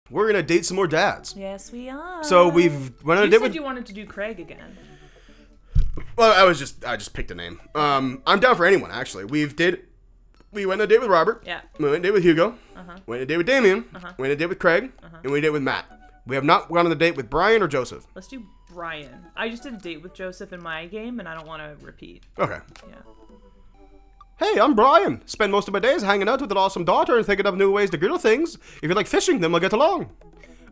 we're going to date some more dads. Yes, we are. So we've went on a date with... You wanted to do Craig again. Well, I just picked a name. I'm down for anyone, actually. We went on a date with Robert. Yeah. We went on a date with Hugo. Uh-huh. Went on a date with Damien. Uh-huh. Went on a date with Craig. Uh-huh. And we went on a date with Matt. We have not gone on a date with Brian or Joseph. Let's do Brian. I just did a date with Joseph in my game, and I don't want to repeat. Okay. Yeah. Hey, I'm Brian. Spend most of my days hanging out with an awesome daughter and thinking of new ways to grill things. If you like fishing, then we'll get along.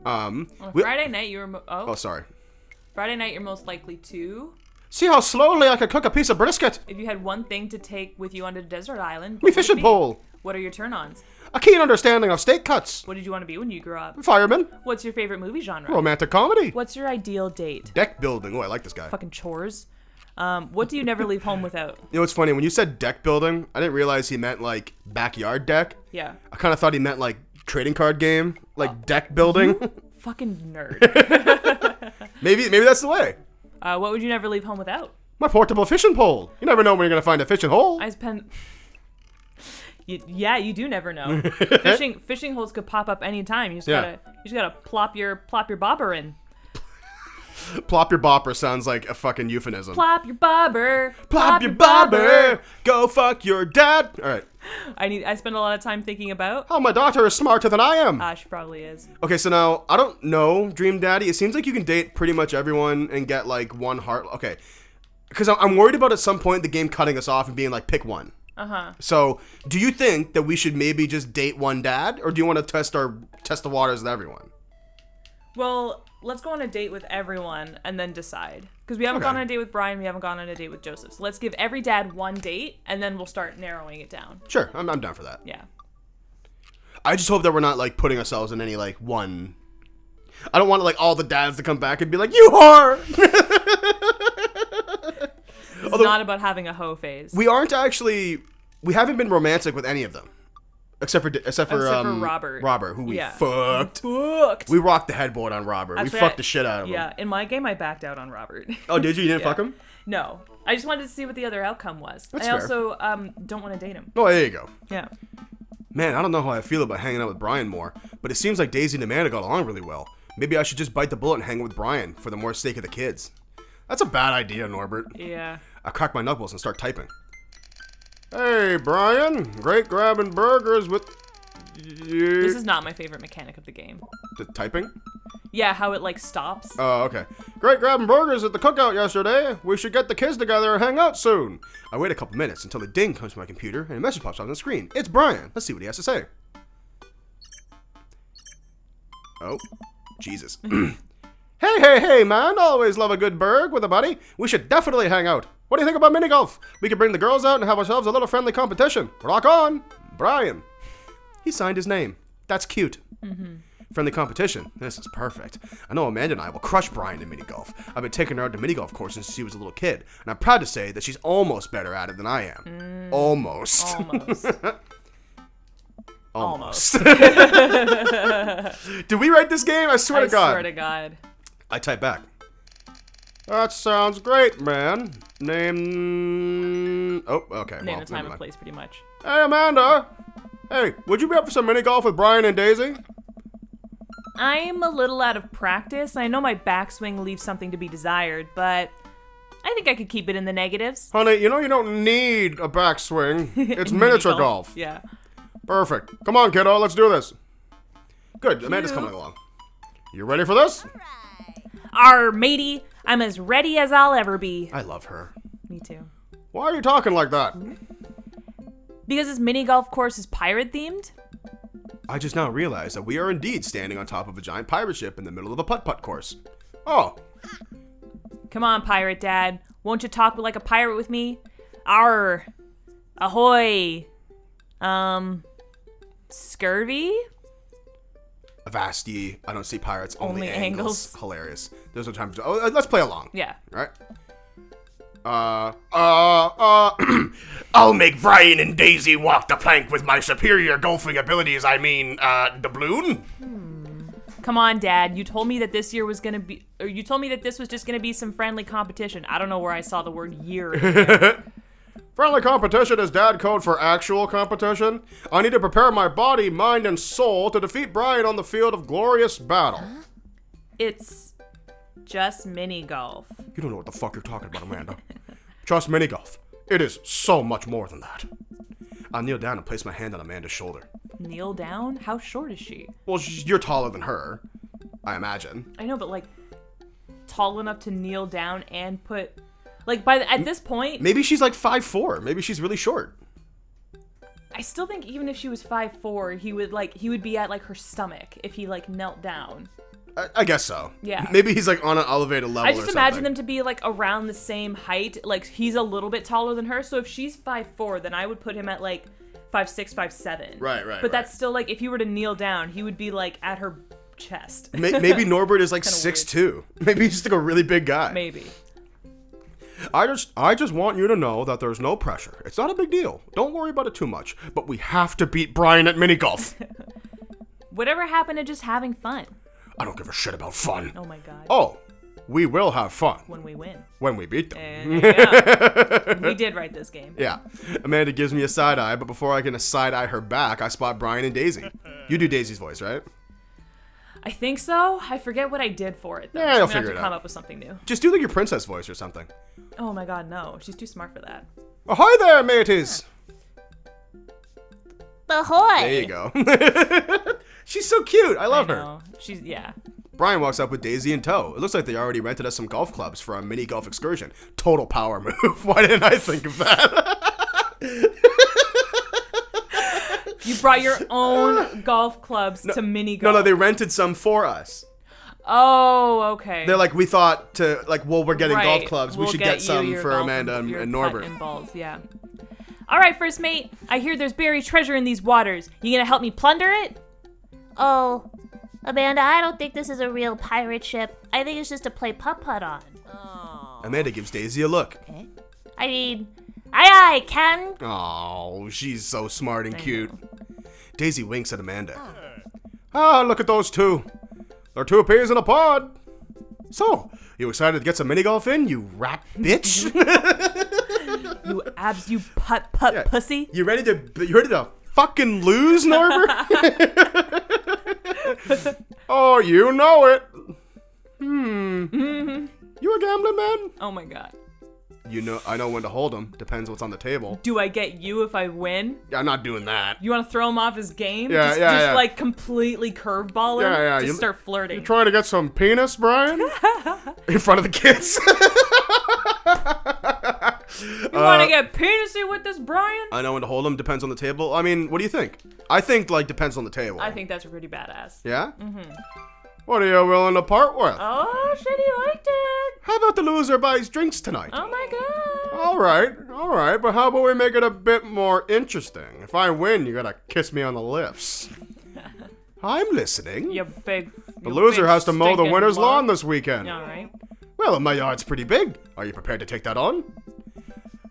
Friday night, you were... Oh, sorry. Friday night, you're most likely to... See how slowly I can cook a piece of brisket. If you had one thing to take with you on a desert island... Me fishing pole. What are your turn-ons? A keen understanding of steak cuts. What did you want to be when you grew up? Fireman. What's your favorite movie genre? Romantic comedy. What's your ideal date? Deck building. Oh, I like this guy. Fucking chores. What do you never leave home without? You know what's funny? When you said deck building, I didn't realize he meant like backyard deck. Yeah. I kind of thought he meant like trading card game, like deck building. Fucking nerd. Maybe that's the way. What would you never leave home without? My portable fishing pole. You never know when you're gonna find a fishing hole. I spent... Yeah, you do never know. Fishing holes could pop up anytime. You just gotta plop your bobber in. Plop your bopper sounds like a fucking euphemism. Plop your bobber. Plop your bobber. Go fuck your dad. All right. I spend a lot of time thinking about. Oh, my daughter is smarter than I am. She probably is. Okay, so now I don't know, Dream Daddy. It seems like you can date pretty much everyone and get like one heart. Okay, because I'm worried about at some point the game cutting us off and being like, pick one. Uh-huh. So, do you think that we should maybe just date one dad, or do you want to test the waters with everyone? Well, let's go on a date with everyone and then decide. Because we haven't gone on a date with Brian, we haven't gone on a date with Joseph. So let's give every dad one date, and then we'll start narrowing it down. Sure, I'm down for that. Yeah. I just hope that we're not like putting ourselves in any like one. I don't want like all the dads to come back and be like, you whore! It's not about having a hoe phase. We haven't been romantic with any of them. Except for Robert. Robert, who we fucked. We rocked the headboard on Robert. Actually, we fucked the shit out of him. Yeah, in my game, I backed out on Robert. Oh, did you? You didn't fuck him? No. I just wanted to see what the other outcome was. That's I fair. also don't want to date him. Oh, there you go. Yeah. Man, I don't know how I feel about hanging out with Brian more, but it seems like Daisy and Amanda got along really well. Maybe I should just bite the bullet and hang with Brian for the more sake of the kids. That's a bad idea, Norbert. Yeah. I crack my knuckles and start typing. Hey, Brian. Great grabbing burgers with... This is not my favorite mechanic of the game. The typing? Yeah, how it like stops. Oh, okay. Great grabbing burgers at the cookout yesterday. We should get the kids together and hang out soon. I wait a couple minutes until the ding comes to my computer and a message pops on the screen. It's Brian. Let's see what he has to say. Oh, Jesus. Hey, man. Always love a good burg with a buddy. We should definitely hang out. What do you think about mini golf? We could bring the girls out and have ourselves a little friendly competition. Rock on, Brian. He signed his name. That's cute. Mm-hmm. Friendly competition. This is perfect. I know Amanda and I will crush Brian in mini golf. I've been taking her out to mini golf courses since she was a little kid, and I'm proud to say that she's almost better at it than I am. Almost. Almost. Did we write this game? I swear to God. I swear to God. I type back. That sounds great, man. Name... Oh, okay. Name the time and place, pretty much. Hey, Amanda. Hey, would you be up for some mini golf with Brian and Daisy? I'm a little out of practice. I know my backswing leaves something to be desired, but I think I could keep it in the negatives. Honey, you know you don't need a backswing. It's miniature golf. Yeah. Perfect. Come on, kiddo. Let's do this. Good. Amanda's coming along. You ready for this? Arr, matey. I'm as ready as I'll ever be. I love her. Me too. Why are you talking like that? Because this mini golf course is pirate themed? I just now realized that we are indeed standing on top of a giant pirate ship in the middle of a putt-putt course. Oh. Come on, pirate dad. Won't you talk like a pirate with me? Arr. Ahoy. Scurvy? Avast I don't see pirates, only angles. Hilarious. There's no time to... Oh, let's play along. Yeah. All right. I'll make Brian and Daisy walk the plank with my superior golfing abilities. I mean, doubloon. Come on, Dad. You told me that this year was gonna be, or you told me that this was just gonna be some friendly competition. I don't know where I saw the word year in there. Friendly competition is dad code for actual competition. I need to prepare my body, mind, and soul to defeat Brian on the field of glorious battle. It's just mini golf. You don't know what the fuck you're talking about, Amanda. Just mini golf. It is so much more than that. I'll kneel down and place my hand on Amanda's shoulder. Kneel down? How short is she? Well, you're taller than her, I imagine. I know, but like tall enough to kneel down and put like at this point. Maybe she's like 5'4". Maybe she's really short. I still think even if she was 5'4", he would be at like her stomach if he like knelt down. I guess so. Yeah. Maybe he's like on an elevated level. I just imagine them to be like around the same height. Like he's a little bit taller than her. So if she's 5'4", then I would put him at like 5'6", 5'7". Right. But that's still like if you were to kneel down, he would be like at her chest. Maybe Norbert is like 6'2". Maybe he's just like a really big guy. Maybe. I just want you to know that there's no pressure. It's not a big deal. Don't worry about it too much. But we have to beat Brian at mini golf. Whatever happened to just having fun? I don't give a shit about fun. Oh my god. Oh, we will have fun. When we win. When we beat them. And yeah, we did write this game. Yeah. Amanda gives me a side eye, but before I can side eye her back, I spot Brian and Daisy. You do Daisy's voice, right? I think so. I forget what I did for it though. Yeah, So you'll I'm gonna figure have it to come out. up with something new. Just do like your princess voice or something. Oh my god, no. She's too smart for that. Ahoy there, mateys! Ahoy! There you go. She's so cute. I love her. know. She's yeah. Brian walks up with Daisy in tow. It looks like they already rented us some golf clubs for a mini golf excursion. Total power move. Why didn't I think of that? You brought your own golf clubs to mini golf. No, they rented some for us. Oh, okay. They're like, we thought to, like, well, we're getting golf Right. clubs. We'll we should get get some your for golf Amanda your and putt Norbert. and balls, yeah. All right, first mate. I hear there's buried treasure in these waters. You gonna help me plunder it? Oh, Amanda, I don't think this is a real pirate ship. I think it's just to play putt-putt on. Amanda gives Daisy a look. I mean, aye, Captain. Oh, she's so smart and cute. Daisy winks at Amanda. Ah, look at those two. They're two peas in a pod. So, you excited to get some mini golf in, you rat bitch? You putt pussy. You ready to fucking lose, Norbert? Oh, you know it. You a gambling man? Oh my god. You know, I know when to hold him. Depends what's on the table. Do I get you if I win? I'm not doing that. You want to throw him off his game? Yeah, just yeah. like completely curveball him? Yeah. Just You- start flirting. You trying to get some penis, Brian? In front of the kids. You want to get penisy with this, Brian? I know when to hold him. Depends on the table. I mean, what do you think? I think, like, depends on the table. I think that's pretty badass. Yeah? What are you willing to part with? Oh, shit, he liked it. How about the loser buys drinks tonight? Oh my god. All right, but how about we make it a bit more interesting? If I win, you gotta kiss me on the lips. I'm listening. You big. The loser has to mow the winner's lawn this weekend. All right. Well, my yard's pretty big. Are you prepared to take that on?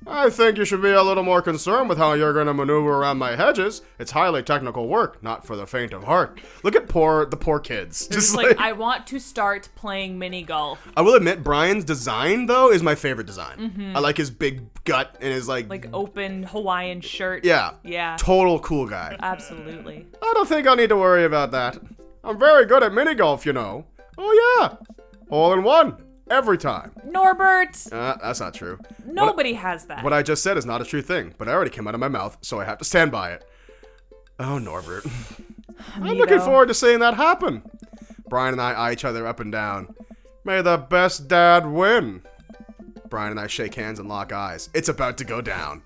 I think you should be a little more concerned with how you're going to maneuver around my hedges. It's highly technical work, not for the faint of heart. Look at the poor kids. Just like, I want to start playing mini golf. I will admit, Brian's design, though, is my favorite design. I like his big gut and his, like open Hawaiian shirt. Yeah. Yeah. Total cool guy. Absolutely. I don't think I need to worry about that. I'm very good at mini golf, you know. Oh, yeah. Hole in one. Every time. Norbert! That's not true. Nobody has that. What I just said is not a true thing, but I already came out of my mouth, so I have to stand by it. Oh, Norbert. I'm looking forward to seeing that happen. Brian and I eye each other up and down. May the best dad win. Brian and I shake hands and lock eyes. It's about to go down.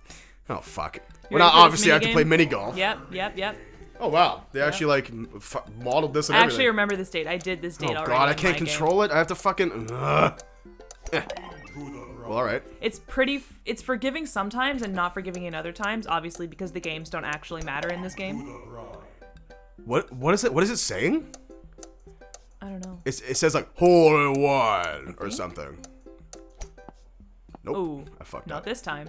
Oh, fuck. Well, now obviously I have to play mini golf. Yep. Oh, wow. They actually, like, modeled this and I everything. actually remember this date. I did this date Oh, already. God, I in can't my game. control it. I have to fucking... Well, all right. It's forgiving sometimes and not forgiving in other times, obviously, because the games don't actually matter in this game. What is it? What is it saying? I don't know. It says, like, hole in one or something. Nope. Ooh, I fucked not up. this time.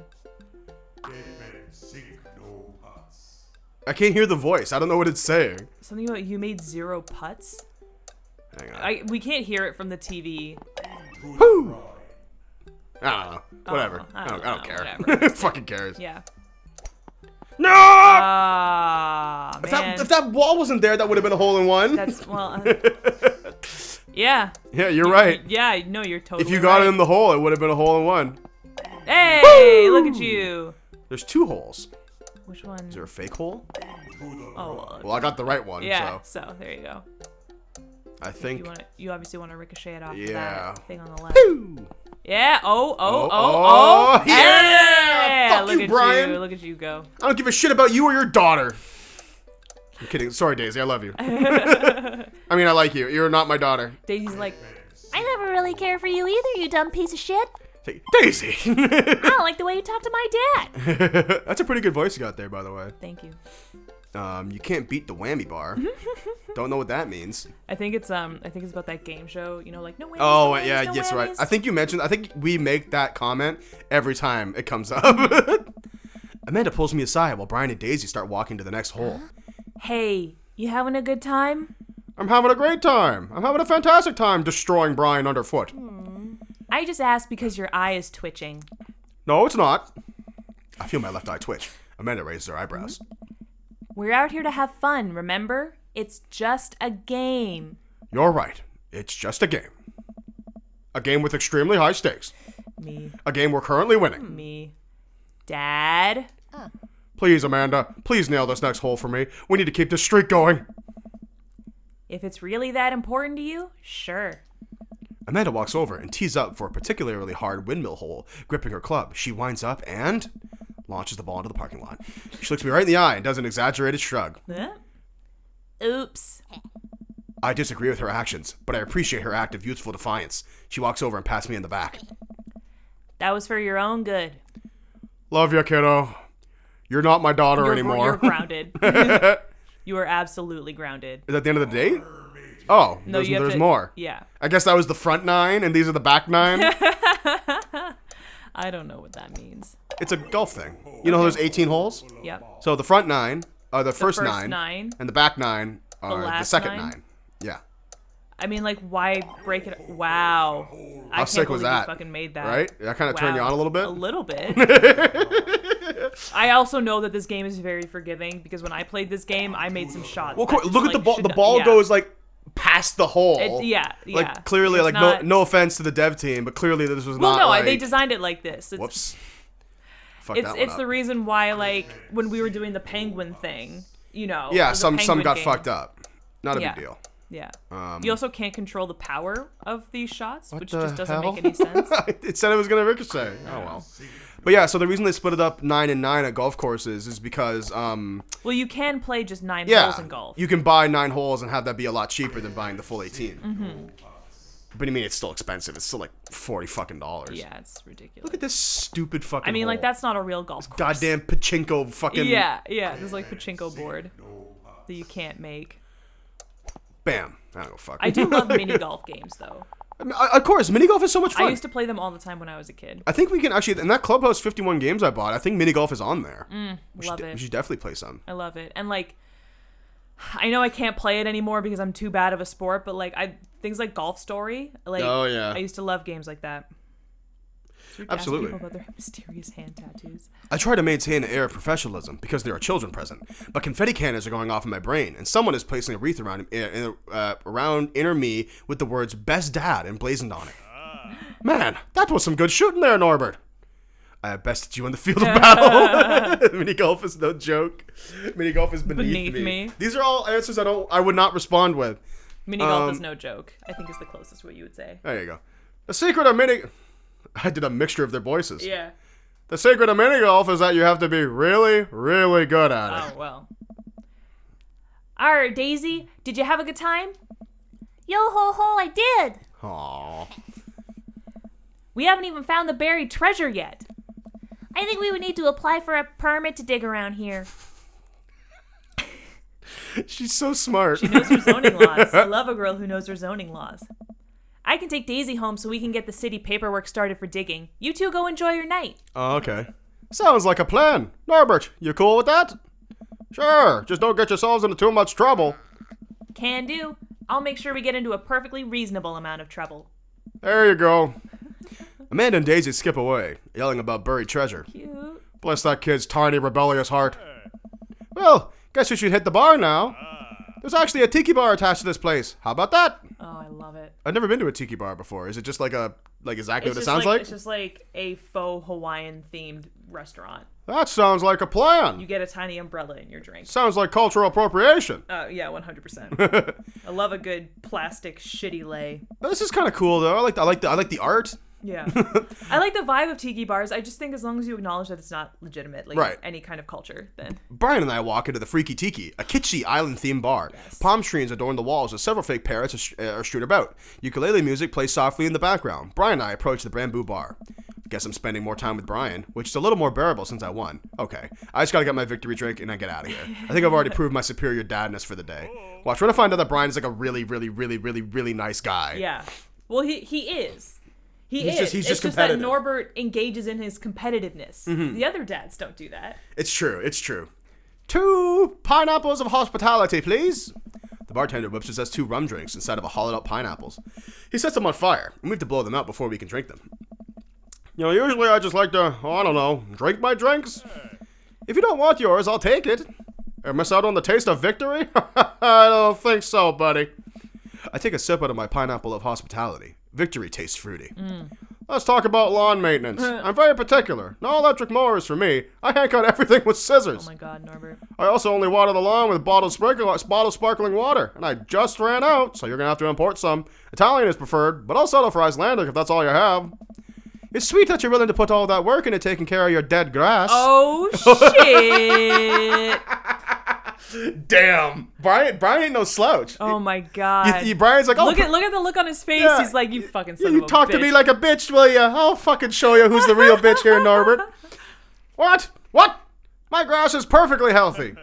I can't hear the voice. I don't know what it's saying. Something about you made 0 putts? Hang on. We can't hear it from the TV. Woo! I don't know. Whatever. I I don't don't know, care. whatever. Fucking cares. Yeah. No! Ah, man. If that wall wasn't there, that would have been a hole in one. That's, well, yeah. Yeah, you're right. Yeah, no, you're totally If you got right. it in the hole, it would have been a hole in one. Hey, look at you. There's 2 holes. Which one? Is there a fake hole? Oh, Well, I got the right one, yeah. so So there you go. I think. You obviously want to ricochet it off Yeah. that thing on the left. Pew! Yeah. Oh. Yeah! Fuck Look you, at Brian. you. Look at you go. I don't give a shit about you or your daughter. I'm kidding. Sorry, Daisy. I love you. I mean, I like you. You're not my daughter. Daisy's like, I never really care for you either, you dumb piece of shit. Daisy! I don't like the way you talk to my dad. That's a pretty good voice you got there, by the way. thank you. You can't beat the whammy bar. Don't know what that means. I think it's about that game show. You know, like no whammies. Oh, no whammies, yeah, no yes, right. whammies. I think we make that comment every time it comes up. Amanda pulls me aside while Brian and Daisy start walking to the next hole. Hey, you having a good time? I'm having a great time. I'm having a fantastic time destroying Brian underfoot. I just asked because your eye is twitching. No, it's not. I feel my left eye twitch. Amanda raises her eyebrows. We're out here to have fun, remember? It's just a game. You're right. It's just a game. A game with extremely high stakes. Me. A game we're currently winning. Me. Dad? Please, Amanda. Please nail this next hole for me. We need to keep this streak going. If it's really that important to you, sure. Amanda walks over and tees up for a particularly hard windmill hole. Gripping her club, she winds up and launches the ball into the parking lot. She looks me right in the eye and does an exaggerated shrug. Huh? Oops. I disagree with her actions, but I appreciate her act of youthful defiance. She walks over and pats me in the back. That was for your own good. Love ya, kiddo. You're not my daughter anymore. You're grounded. You are absolutely grounded. Is that the end of the date? Oh, No, there's more. Yeah. I guess that was the front 9 and these are the back 9. I don't know what that means. It's a golf thing. You know how there's 18 holes? Yep. So the front 9 are the first, first 9, nine. and the back 9 are the last second 9? 9. Yeah. I mean, like, why break it? Wow. I can't sick was believe that? You fucking made that. Right? That kind of turned you on a little bit? A little bit. I also know that this game is very forgiving because when I played this game, I made some shots. Well, that just, look at the like, ball. should The not- ball yeah. goes like past the hole. Yeah. Like clearly, It's like not- no offense to the dev team, but clearly this was Well, not. no, like, they designed it like this. It's, Whoops. Fuck It's that one it's up. the reason why, like, when we were doing the penguin thing, you know. Yeah, the some penguin got game. fucked up. Not a Yeah. big deal. Yeah. You also can't control the power of these shots, which the just doesn't hell? make any sense. It said it was gonna ricochet. Oh well. But yeah, so the reason they split it up 9 and 9 at golf courses is because Well, you can play just 9 yeah, holes in golf. you can buy 9 holes and have that be a lot cheaper than buying the full 18. Mm-hmm. But I mean, it's still expensive. It's still like $40 fucking. Yeah, it's ridiculous. Look at this stupid fucking. I mean, like, hole. that's not a real golf course. goddamn pachinko fucking. Yeah, there's like pachinko board that you can't make. Bam. I don't know. Fuck. I do love mini golf games, though. I mean, of course, mini golf is so much fun. I used to play them all the time when I was a kid. I think we can actually in that Clubhouse 51 games I bought. I think mini golf is on there. Love it. We should definitely play some. I love it. And like, I know I can't play it anymore because I'm too bad of a sport, but like things like Golf Story, like Oh, yeah. I used to love games like that. Should we ask Absolutely. people about their mysterious hand tattoos? I try to maintain an air of professionalism because there are children present, but confetti cannons are going off in my brain, and someone is placing a wreath around inner me with the words "Best Dad" emblazoned on it. Man, that was some good shooting there, Norbert. I have bested you in the field of battle. Mini golf is no joke. Mini golf is beneath me. These are all answers I would not respond with. Mini golf is no joke, I think is the closest what you would say. There you go. The secret of mini... I did a mixture of their voices. Yeah. The secret of mini golf is that you have to be really, really good at it. Oh, well. All right, Daisy, did you have a good time? Yo ho ho, I did. Aww. We haven't even found the buried treasure yet. I think we would need to apply for a permit to dig around here. She's so smart. She knows her zoning laws. I love a girl who knows her zoning laws. I can take Daisy home so we can get the city paperwork started for digging. You two go enjoy your night. Oh, okay. Sounds like a plan. Norbert, you cool with that? Sure, just don't get yourselves into too much trouble. Can do. I'll make sure we get into a perfectly reasonable amount of trouble. There you go. Amanda and Daisy skip away, yelling about buried treasure. Cute. Bless that kid's tiny, rebellious heart. Well, guess we should hit the bar now. There's actually a tiki bar attached to this place. How about that? Oh, I love it. I've never been to a tiki bar before. Is it just like exactly what it sounds It's just like a faux Hawaiian themed restaurant. That sounds like a plan. You get a tiny umbrella in your drink. Sounds like cultural appropriation. Yeah, 100%. I love a good plastic shitty lay. This is kind of cool though. I like the art. Yeah. I like the vibe of tiki bars. I just think as long as you acknowledge that it's not legitimately Right. any kind of culture, then. Brian and I walk into the Freaky Tiki, a kitschy island-themed bar. Yes. Palm trees adorn the walls as several fake parrots are strewn about. Ukulele music plays softly in the background. Brian and I approach the bamboo bar. Guess I'm spending more time with Brian, which is a little more bearable since I won. Okay, I just gotta get my victory drink and then get out of here. I think I've already proved my superior dadness for the day. Watch, we're gonna find out that Brian is like a really, really, really, really, really nice guy. Yeah. Well, he is. He's just it's just that competitive. Norbert engages in his competitiveness. The other dads don't do that. It's true. 2 pineapples of hospitality, please. The bartender whips us 2 rum drinks instead of a hollowed out pineapples. He sets them on fire, and we have to blow them out before we can drink them. You know, usually I just like to, drink my drinks. If you don't want yours, I'll take it. Or miss out on the taste of victory? I don't think so, buddy. I take a sip out of my pineapple of hospitality. Victory tastes fruity. Let's talk about lawn maintenance. I'm very particular. No electric mowers for me. I yank out everything with scissors. Oh my God, Norbert. I also only water the lawn with bottled sparkling water, and I just ran out, so you're gonna have to import some. Italian is preferred, but I'll settle for Icelandic if that's all you have. It's sweet that you're willing to put all that work into taking care of your dead grass. Oh shit! Damn, Brian ain't no slouch. Oh my God! Brian's like, oh, look at the look on his face. Yeah. He's like, you fucking son you of a talk bitch. to me like a bitch, will ya? I'll fucking show you who's the real bitch here, Norbert. What? My grass is perfectly healthy.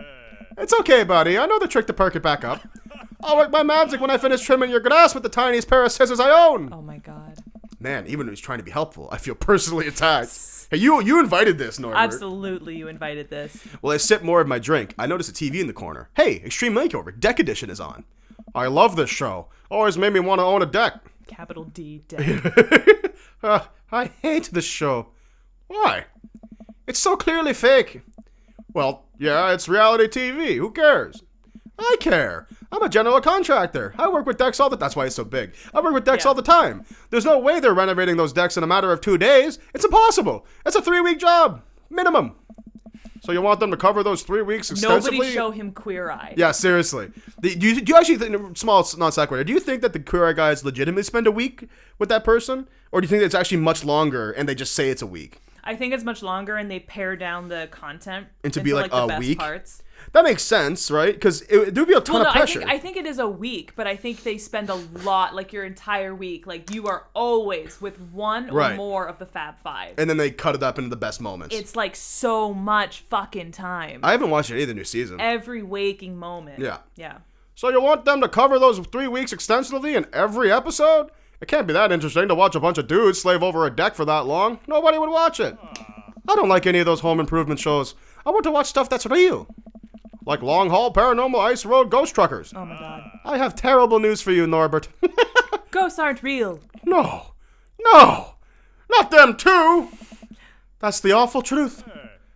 It's okay, buddy. I know the trick to perk it back up. I'll work my magic when I finish trimming your grass with the tiniest pair of scissors I own. Oh my God! Man, even when he's trying to be helpful, I feel personally attacked. Hey, you invited this, Norbert. Absolutely, you invited this. Well, I sip more of my drink. I notice a TV in the corner. Hey, Extreme Makeover, Deck Edition is on. I love this show. Always made me want to own a deck. Capital D, deck. I hate this show. Why? It's so clearly fake. Well, yeah, it's reality TV. Who cares? I care. I'm a general contractor. I work with decks all the... That's why it's so big. I work with decks all the time. There's no way they're renovating those decks in a matter of 2 days. It's impossible. It's a 3-week job. Minimum. So you want them to cover those 3 weeks extensively? Nobody show him Queer Eye. Yeah, seriously. Do you actually think... Small non sequitur. Do you think that the Queer Eye guys legitimately spend a week with that person? Or do you think it's actually much longer and they just say it's a week? I think it's much longer, and they pare down the content into be like the a best week. Parts. That makes sense, right? Because there would be a ton of pressure. I think it is a week, but I think they spend a lot, like your entire week. Like you are always with one or more of the Fab Five. And then they cut it up into the best moments. It's like so much fucking time. I haven't watched any of the new season. Every waking moment. Yeah. Yeah. So you want them to cover those 3 weeks extensively in every episode? It can't be that interesting to watch a bunch of dudes slave over a deck for that long. Nobody would watch it. I don't like any of those home improvement shows. I want to watch stuff that's real. Like Long Haul, Paranormal, Ice Road, Ghost Truckers. Oh my God. I have terrible news for you, Norbert. Ghosts aren't real. No. Not them too. That's the awful truth.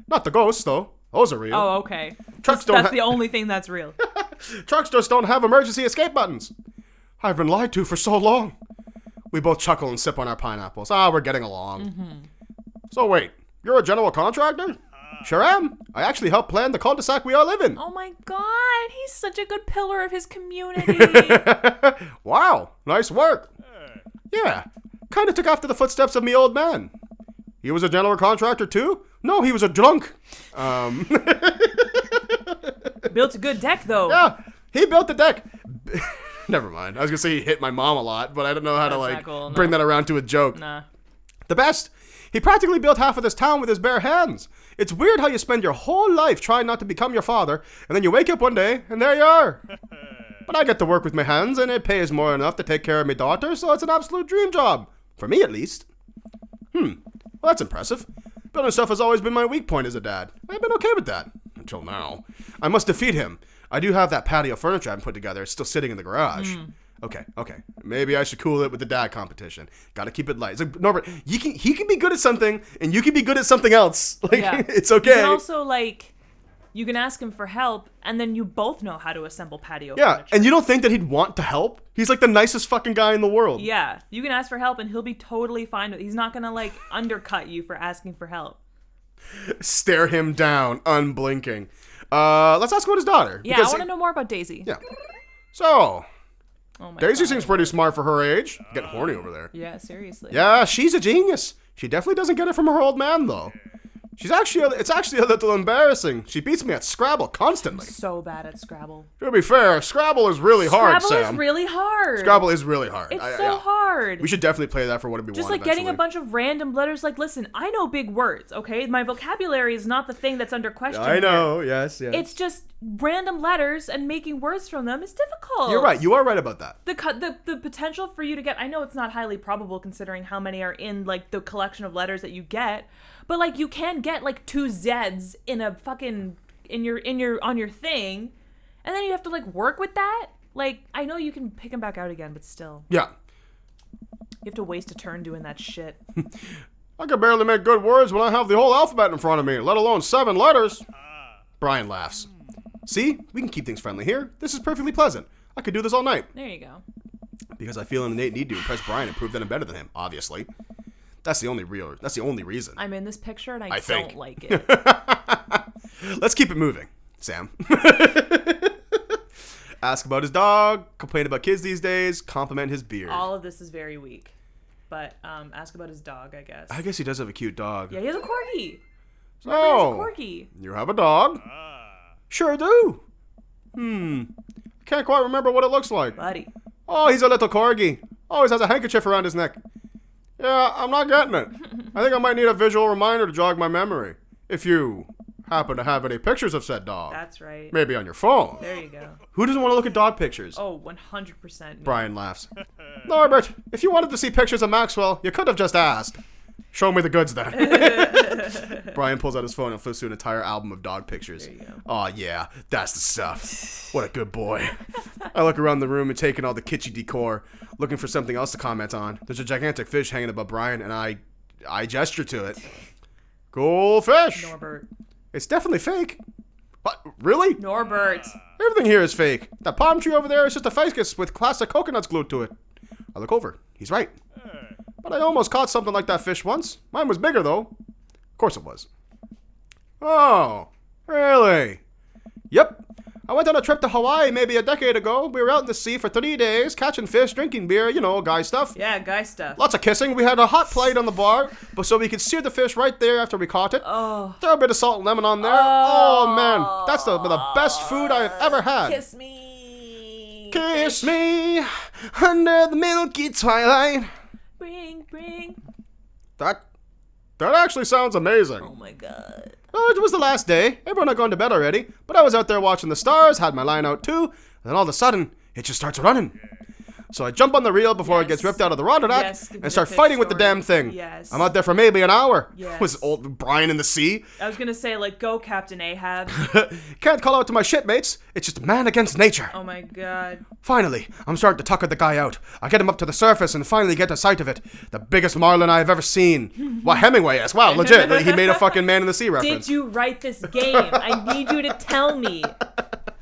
Not the ghosts, though. Those are real. Oh, okay. Trucks That's the only thing that's real. Trucks just don't have emergency escape buttons. I've been lied to for so long. We both chuckle and sip on our pineapples. We're getting along. So wait, you're a general contractor? Sure am. I actually helped plan the cul-de-sac we all live in. Oh my God, he's such a good pillar of his community. Wow, nice work. Yeah, kind of took after the footsteps of me old man. He was a general contractor too? No, he was a drunk. Built a good deck though. Yeah, he built the deck. Never mind. I was gonna say he hit my mom a lot, but I don't know how to bring that around to a joke. Nah. The best. He practically built half of this town with his bare hands. It's weird how you spend your whole life trying not to become your father, and then you wake up one day, and there you are. But I get to work with my hands, and it pays more than enough to take care of my daughter, so it's an absolute dream job. For me, at least. Well, that's impressive. Building stuff has always been my weak point as a dad. I've been okay with that. Until now. I must defeat him. I do have that patio furniture I haven't put together. It's still sitting in the garage. Okay. Maybe I should cool it with the dad competition. Gotta keep it light. It's like, Norbert, he can be good at something, and you can be good at something else. Like, Yeah. it's okay. You can also, like, you can ask him for help, and then you both know how to assemble patio furniture. And you don't think that he'd want to help? He's like the nicest fucking guy in the world. Yeah, you can ask for help, and he'll be totally fine with it. He's not gonna, like, undercut you for asking for help. Stare him down, unblinking. Let's ask about his daughter. Yeah, I want to know more about Daisy. Yeah. So, Oh my Daisy God. seems pretty smart for her age. Getting horny over there. Yeah, seriously. Yeah, she's a genius. She definitely doesn't get it from her old man, though. It's actually a little embarrassing. She beats me at Scrabble constantly. So bad at Scrabble. To be fair, Scrabble is really hard, Scrabble Sam. is really hard. Scrabble is really hard. It's so hard. We should definitely play that for what we Just want like getting a eventually. bunch of random letters. Like, listen, I know big words, okay? My vocabulary is not the thing that's under question. I know, here. yes. It's just random letters, and making words from them is difficult. You're right. You are right about that. The potential for you to get, I know it's not highly probable considering how many are in, like, the collection of letters that you get, but, like, you can get, like, 2 Z's in a fucking on your thing, and then you have to, like, work with that. Like, I know you can pick them back out again, but still, Yeah. you have to waste a turn doing that shit. I can barely make good words when I have the whole alphabet in front of me, let alone 7 letters. Brian laughs. See? We can keep things friendly here. This is perfectly pleasant. I could do this all night. There you go. Because I feel an innate need to impress Brian and prove that I'm better than him, obviously. That's the only reason. I'm in this picture and I think. don't like it. Let's keep it moving, Sam. Ask about his dog, complain about kids these days, compliment his beard. All of this is very weak. But ask about his dog, I guess. I guess he does have a cute dog. Yeah, he has a corgi. So, He has a corgi. you have a dog? Sure do. Can't quite remember what it looks like. Buddy. Oh, he's a little corgi. Always has a handkerchief around his neck. Yeah, I'm not getting it. I think I might need a visual reminder to jog my memory. If you happen to have any pictures of said dog. That's right. Maybe on your phone. There you go. Who doesn't want to look at dog pictures? Oh, 100% me. Brian laughs. Norbert, if you wanted to see pictures of Maxwell, you could have just asked. Show me the goods then. Brian pulls out his phone and flips through an entire album of dog pictures. There you go. Oh yeah, that's the stuff. What a good boy. I look around the room and take in all the kitschy decor, looking for something else to comment on. There's a gigantic fish hanging above Brian, and I gesture to it. Cool fish. Norbert. It's definitely fake. What? Really? Norbert. Everything here is fake. That palm tree over there is just a ficus with plastic coconuts glued to it. I look over. He's right. But I almost caught something like that fish once. Mine was bigger, though. Of course it was. Oh, really? Yep. I went on a trip to Hawaii maybe a decade ago. We were out in the sea for 3 days, catching fish, drinking beer, you know, guy stuff. Yeah, guy stuff. Lots of kissing. We had a hot plate on the bar, but so we could sear the fish right there after we caught it. Oh. Throw a bit of salt and lemon on there. Oh, man. That's the best food I've ever had. Kiss me. Kiss me under the milky twilight. Bring. That actually sounds amazing. Oh my god. Well, it was the last day. Everyone had gone to bed already, but I was out there watching the stars, had my line out too, and then all of a sudden, it just starts running. So I jump on the reel before it gets ripped out of the rod rack Yes, give me and the start fish fighting with the story. damn thing. Yes. I'm out there for maybe an hour. Yes. Was old Brian in the sea. I was gonna say, like, go Captain Ahab. Can't call out to my shipmates. It's just man against nature. Oh my god. Finally, I'm starting to tucker the guy out. I get him up to the surface and finally get a sight of it. The biggest marlin I've ever seen. Well, Hemingway is. Wow, legit. Like, he made a fucking Man in the Sea reference. Did you write this game? I need you to tell me.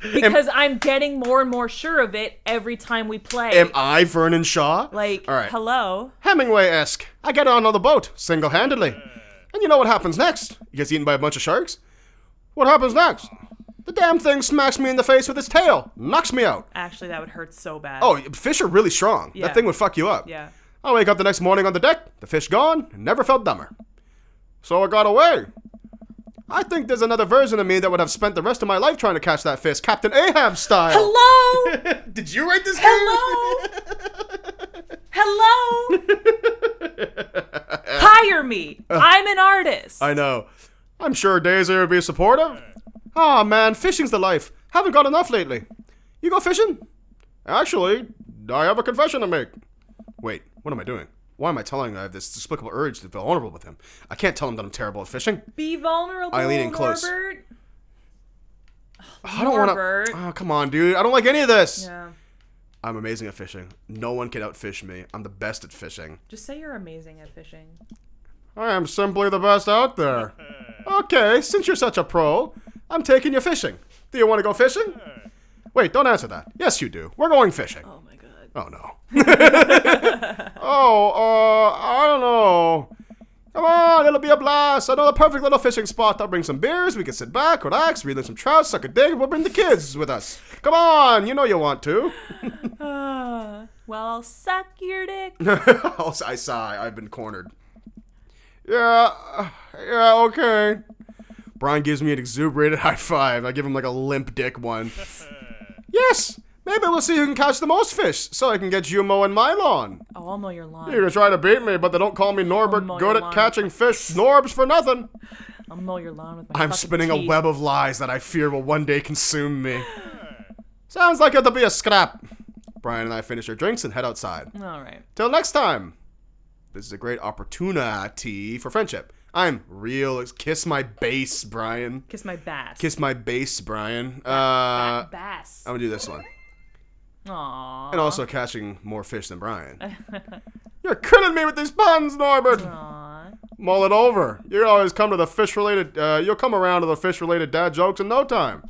Because I'm getting more and more sure of it every time we play. Am I Vernon Shaw? Like, All right. hello? Hemingway-esque. I get on the boat, single-handedly. And you know what happens next? He gets eaten by a bunch of sharks. What happens next? The damn thing smacks me in the face with its tail. Knocks me out. Actually, that would hurt so bad. Oh, fish are really strong. Yeah. That thing would fuck you up. Yeah. I wake up the next morning on the deck, the fish gone, and never felt dumber. So I got away. I think there's another version of me that would have spent the rest of my life trying to catch that fish, Captain Ahab style. Hello? Did you write this Hello? Hello? Hire me. I'm an artist. I know. I'm sure Daisy would be supportive. Ah, man, fishing's the life. Haven't got enough lately. You go fishing? Actually, I have a confession to make. Wait, what am I doing? Why am I telling him I have this despicable urge to feel vulnerable with him? I can't tell him that I'm terrible at fishing. Be vulnerable, I lean in close. Norbert. I don't want Norbert. to. Oh, come on, dude. I don't like any of this. Yeah. I'm amazing at fishing. No one can outfish me. I'm the best at fishing. Just say you're amazing at fishing. I am simply the best out there. Okay, since you're such a pro, I'm taking you fishing. Do you want to go fishing? Wait, don't answer that. Yes, you do. We're going fishing. Oh my god. Oh, no. I don't know. Come on, it'll be a blast. I know the perfect little fishing spot. I'll bring some beers. We can sit back, relax, read some trout, suck a dig. We'll bring the kids with us. Come on, you know you want to. Well, I'll suck your dick. I sigh. I've been cornered. Yeah, okay. Brian gives me an exuberated high five. I give him like a limp dick one. Yes, maybe we'll see who can catch the most fish, so I can get you mowing my lawn. Oh, I'll mow your lawn. You're gonna try to beat me, but they don't call me Norbert good at catching fish. Norbs for nothing. I'll mow your lawn with my I'm fucking spinning teeth. a web of lies that I fear will one day consume me. Sounds like it'll be a scrap. Brian and I finish our drinks and head outside. All right. Till next time. This is a great opportunity for friendship. I'm real. Kiss my bass, Brian. Kiss my bass. Kiss my bass, Brian. bass. I'm gonna do this one. Aww. And also catching more fish than Brian. You're killing me with these puns, Norbert. Aww. Mull it over. You always come to the fish-related. You'll come around to the fish-related dad jokes in no time.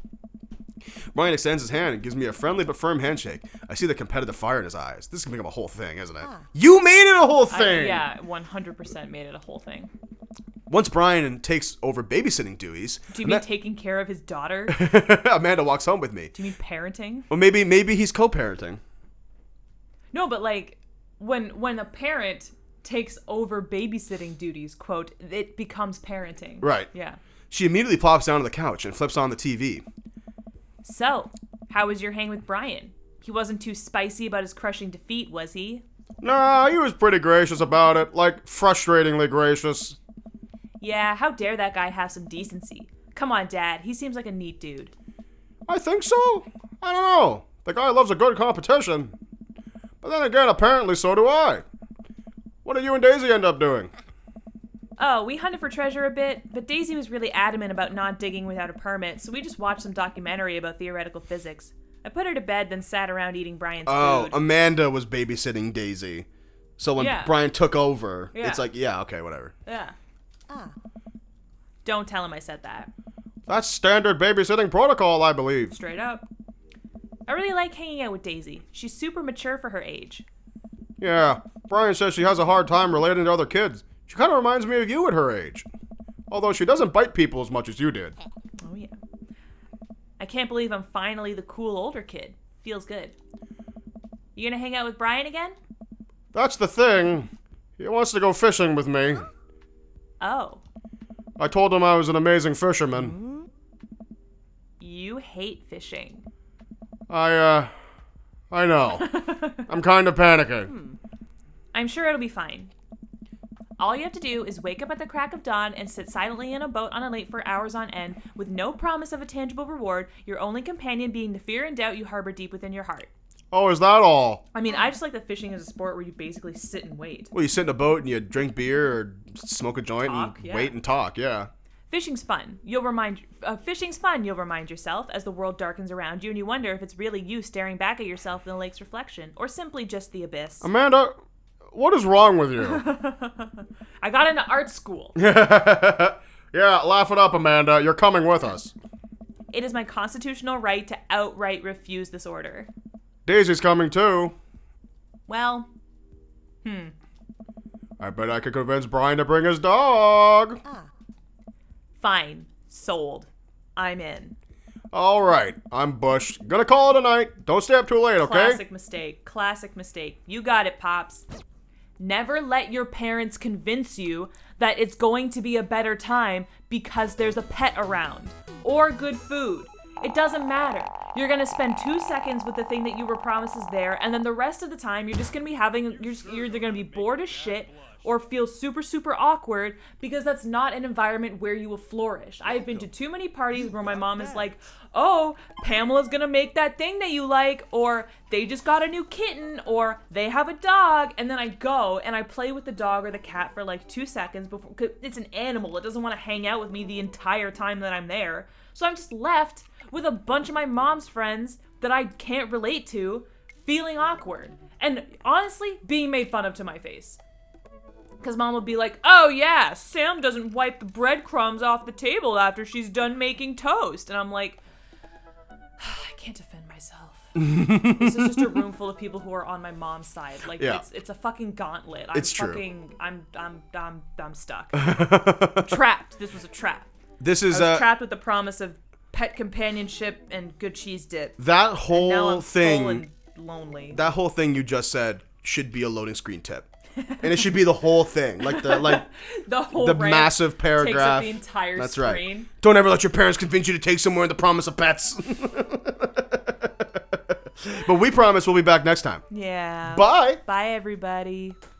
Brian extends his hand and gives me a friendly but firm handshake. I see the competitive fire in his eyes. This is gonna become a whole thing, isn't it? You made it a whole thing. Yeah, 100% made it a whole thing. Once Brian takes over babysitting duties, Do you mean taking care of his daughter? Amanda walks home with me. Do you mean parenting? Well, maybe he's co-parenting. No, but like when a parent takes over babysitting duties, quote, it becomes parenting. Right. Yeah. She immediately plops down on the couch and flips on the TV. So, how was your hang with Brian? He wasn't too spicy about his crushing defeat, was he? Nah, he was pretty gracious about it. Like, frustratingly gracious. Yeah, how dare that guy have some decency? Come on, Dad. He seems like a neat dude. I think so. I don't know. The guy loves a good competition. But then again, apparently so do I. What did you and Daisy end up doing? Oh, we hunted for treasure a bit, but Daisy was really adamant about not digging without a permit, so we just watched some documentary about theoretical physics. I put her to bed, then sat around eating Brian's food. Amanda was babysitting Daisy. So when Brian took over, it's like, yeah, okay, whatever. Yeah. Don't tell him I said that. That's standard babysitting protocol, I believe. Straight up. I really like hanging out with Daisy. She's super mature for her age. Yeah, Brian says she has a hard time relating to other kids. She kind of reminds me of you at her age. Although she doesn't bite people as much as you did. Oh, yeah. I can't believe I'm finally the cool older kid. Feels good. You gonna hang out with Brian again? That's the thing. He wants to go fishing with me. Oh. I told him I was an amazing fisherman. You hate fishing. I know. I'm kind of panicking. I'm sure it'll be fine. All you have to do is wake up at the crack of dawn and sit silently in a boat on a lake for hours on end with no promise of a tangible reward, your only companion being the fear and doubt you harbor deep within your heart. Oh, is that all? I mean, I just like that fishing is a sport where you basically sit and wait. Well, you sit in a boat and you drink beer or smoke a joint Talk, and yeah. wait and talk, yeah. Fishing's fun. You'll remind yourself as the world darkens around you and you wonder if it's really you staring back at yourself in the lake's reflection or simply just the abyss. Amanda, what is wrong with you? I got into art school. Yeah, laugh it up, Amanda. You're coming with us. It is my constitutional right to outright refuse this order. Daisy's coming too. Well, I bet I could convince Brian to bring his dog. fine. Sold. I'm in. All right, I'm Bush. Gonna call it a night. Don't stay up too late, okay? Classic mistake. Classic mistake. You got it, Pops. Never let your parents convince you that it's going to be a better time because there's a pet around or good food. It doesn't matter. You're going to spend 2 seconds with the thing that you were promised is there, and then the rest of the time you're just going to be you're either going to be bored as shit or feel super, super awkward because that's not an environment where you will flourish. I've been to too many parties where my mom is like, oh, Pamela's going to make that thing that you like, or they just got a new kitten, or they have a dog, and then I go and I play with the dog or the cat for like 2 seconds before, 'cause it's an animal. It doesn't want to hang out with me the entire time that I'm there. So I'm just left with a bunch of my mom's friends that I can't relate to, feeling awkward and honestly being made fun of to my face. Because mom would be like, oh yeah, Sam doesn't wipe the breadcrumbs off the table after she's done making toast. And I'm like, I can't defend myself. This is just a room full of people who are on my mom's side. Like, it's a fucking gauntlet. I'm stuck. I'm trapped. This was a trap. I was trapped with the promise of pet companionship and good cheese dip. That whole now I'm thing, full and lonely. that whole thing you just said should be a loading screen tip. And it should be the whole thing, like the massive paragraph. Takes up the entire That's screen. Right. Don't ever let your parents convince you to take somewhere in the promise of pets. But we promise we'll be back next time. Yeah. Bye. Bye, everybody.